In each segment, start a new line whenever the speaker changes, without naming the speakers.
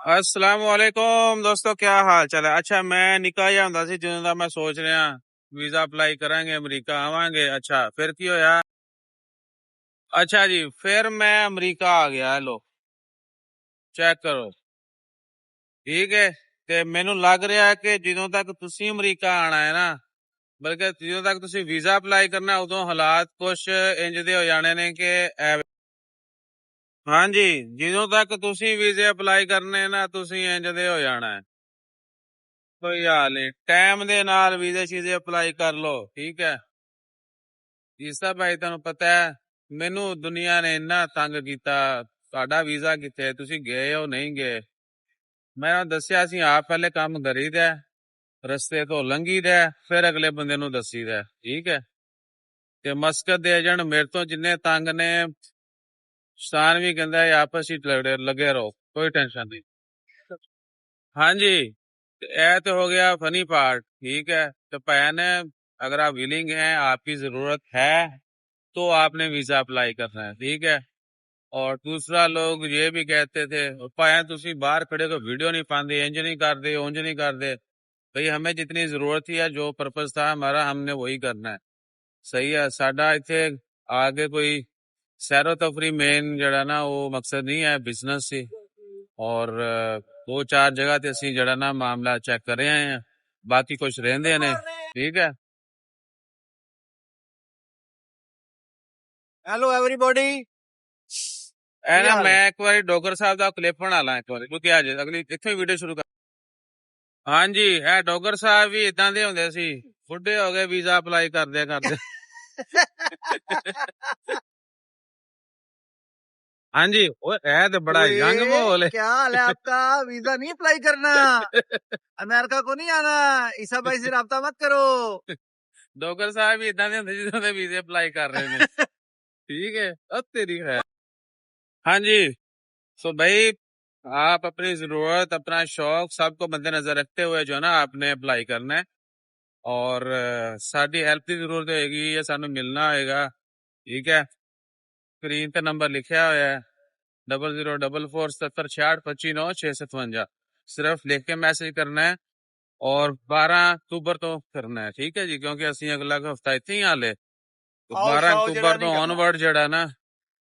अस्सलाम वालेकुम दोस्तों, क्या हाल चाल है। अच्छा, मैं निकाह या ਹੁੰਦਾ ਸੀ ਜਦੋਂ ਦਾ ਮੈਂ ਸੋਚ ਰਿਹਾ ਵੀਜ਼ਾ ਅਪਲਾਈ ਕਰਾਂਗੇ, ਅਮਰੀਕਾ ਆਵਾਂਗੇ। ਅੱਛਾ, ਫਿਰ ਕੀ ਹੋਇਆ? ਅੱਛਾ ਜੀ, ਫਿਰ ਮੈਂ ਅਮਰੀਕਾ ਆ ਗਿਆ। ਲੋ ਚੈੱਕ ਕਰੋ, ਠੀਕ ਹੈ। ਤੇ ਮੈਨੂੰ ਲੱਗ ਰਿਹਾ ਕਿ ਜਦੋਂ ਤੱਕ ਤੁਸੀਂ ਅਮਰੀਕਾ ਆਣਾ ਹੈ ਨਾ, ਬਲਕਿ ਜਦੋਂ ਤੱਕ ਤੁਸੀਂ ਵੀਜ਼ਾ ਅਪਲਾਈ ਕਰਨਾ, ਉਦੋਂ ਹਾਲਾਤ ਕੁਝ ਇੰਜ ਦੇ ਹੋ ਜਾਣੇ ਨੇ ਕਿ ਹਾਂਜੀ, ਜਦੋਂ ਤੱਕ ਤੁਸੀਂ ਵੀਜ਼ੇ ਅਪਲਾਈ ਕਰਨੇ ਨਾ, ਤੁਸੀਂ ਇੰਜ ਦੇ ਹੋ ਜਾਣਾ ਹੈ। ਕੋਈ ਹਾਲ ਨਹੀਂ, ਟਾਈਮ ਦੇ ਨਾਲ ਵੀਜ਼ੇ ਸ਼ੀਜ਼ੇ ਅਪਲਾਈ ਕਰ ਲਓ, ਠੀਕ ਹੈ। ਈਸਾ ਭਾਈ, ਤੁਹਾਨੂੰ ਪਤਾ ਹੈ ਮੈਨੂੰ ਦੁਨੀਆ ਨੇ ਇੰਨਾ ਤੰਗ ਕੀਤਾ, ਤੁਹਾਡਾ ਵੀਜ਼ਾ ਕਿੱਥੇ, ਤੁਸੀਂ ਗਏ ਹੋ ਨਹੀਂ ਗਏ। ਮੈਂ ਦੱਸਿਆ ਸੀ ਆਪ ਪਹਿਲੇ ਕੰਮ ਕਰੀਦਾ, ਰਸਤੇ ਤੋਂ ਲੰਘੀਦਾ, ਫਿਰ ਅਗਲੇ ਬੰਦੇ ਨੂੰ ਦੱਸੀਦਾ, ਠੀਕ ਹੈ। ਤੇ ਮਸਕਤ ਦੇ ਏਜੰਟ ਮੇਰੇ ਤੋਂ ਜਿੰਨੇ ਤੰਗ ਨੇ, ਸ਼ੈਤਾਨ ਵੀ ਕਹਿੰਦਾ ਹੈ ਆਪਸ ਵਿੱਚ ਲੱਗੇ ਰਹੋ, ਕੋਈ ਟੈਨਸ਼ਨ ਨਹੀਂ। ਹਾਂਜੀ, ਇਹ तो हो गया फनी पार्ट, ठीक है। तो पैन अगर आप विलिंग हैं, आपकी जरूरत है, तो आपने वीजा अप्लाई करना है, ठीक है। और दूसरा, लोग ये भी कहते थे भाई तुसी बाहर खड़े को वीडियो नहीं पाते, इंज नहीं करते, उंज नहीं करते। भाई हमें जितनी जरूरत थी या जो पर्पज था हमारा, हमने वही करना है, सही है। साडा इथे आगे कोई सैरो तफरी मेन जड़ा ना वो मकसद नहीं है, बिजनेस से। और दो चार जगह ते असी जड़ा ना मामला चेक कर रहे हैं, बाकी कुछ रहंदे ने, ठीक है।
Hello everybody.
ਇਹ ਨਾ ਮੈਂ ਇੱਕ ਵਾਰੀ ਡੋਗਰ ਸਾਹਿਬ ਦਾ ਕਲਿੱਪ ਬਣਾ ਲਾਂ, ਇੱਕ ਵਾਰੀ ਕਿਉਂਕਿ ਅੱਜ ਅਗਲੀ ਇੱਥੇ ਵੀਡੀਓ ਸ਼ੁਰੂ ਕਰ। ਹਾਂਜੀ, ਇਹ ਡੋਗਰ ਸਾਹਿਬ ਵੀ ਇਦਾਂ ਦੇ ਹੁੰਦੇ ਸੀ, ਬੁੱਢੇ ਹੋ ਗਏ ਵੀਜ਼ਾ ਅਪਲਾਈ ਕਰਦੇ ਕਰਦੇ। हाँ जी, है तो बड़ा यंग माहौल है।
क्या हाल है आपका? वीजा नहीं अप्लाई करना, अमेरिका को नहीं आना, ईसा भाई से राब्ता मत करो।
डोगर साहब भी इतना दे जिन्होंने वीजे अप्लाई कर रहे हैं, ठीक है। अब तेरी है। हाँ जी, सो भाई आप अपनी जरूरत, अपना शौक सबको मद्देनजर रखते हुए जो ना आपने अप्लाई करना है। और साडी हेल्प की जरूरत होगी या सानू मिलना होगा, ठीक है। स्क्रीन पे नंबर लिखा हुआ है 0044474659 सिर्फ लिख के मैसेज करना है। और 12 अक्तूबर तो करना है, ठीक है जी, क्योंकि असि अगला हफ्ता इत्थे ही हाले। तो 12 अक्तूबर तो ऑनवर्ड जड़ा ना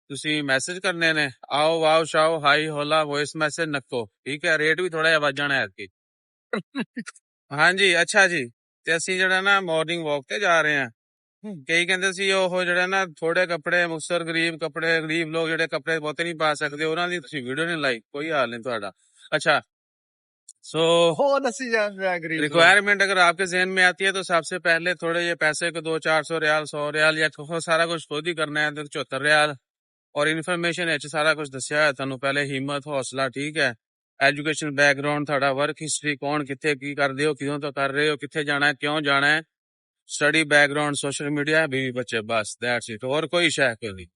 तुसी मैसेज करने ने, आओ वाओ शाओ हाई होला वॉइस मैसेज नक्को, ठीक है। रेट भी थोड़ा जिहा वधना है आपकी। हाँ जी, अच्छा जी। ते असि जड़ा ना मॉर्निंग वॉक ते जा रहे हैं। कई कहते सी ਉਹ ਜਿਹੜੇ ਨਾ ਥੋੜੇ ਕੱਪੜੇ, ਮੁਕਤਸਰ ਗਰੀਬ ਕੱਪੜੇ, ਗਰੀਬ ਲੋਕ ਜਿਹੜੇ ਕੱਪੜੇ ਬਹੁਤੇ ਨਹੀਂ ਪਾ ਸਕਦੇ, ਉਹਨਾਂ ਦੀ ਤੁਸੀਂ ਵੀਡੀਓ ਨਹੀਂ ਲਾਈ, ਕੋਈ ਹਾਲ नहीं ਤੁਹਾਡਾ। अच्छा, सो रिक्वायरमेंट अगर आपके जहन में आती है तो सबसे पहले थोड़े ये पैसे को 200-400 रियाल, 100 रियाल या सारा कुछ खुद ही करना है, तो 74 रियाल। और इन्फॉर्मेशन सारा कुछ दसिया है थानू पहले, हिम्मत हौसला, ठीक है। एजुकेशन बैकग्राउंड, थाड़ा वर्क हिस्ट्री, कौन किथे की कर दे हो, किदों तो कर रहे हो, किथे जाना है, क्यों जाना है, स्टडी बैकग्राउंड, सोशल मीडिया, बीवी बच्चे, बस दैट्स इट, और कोई शय कोई नहीं।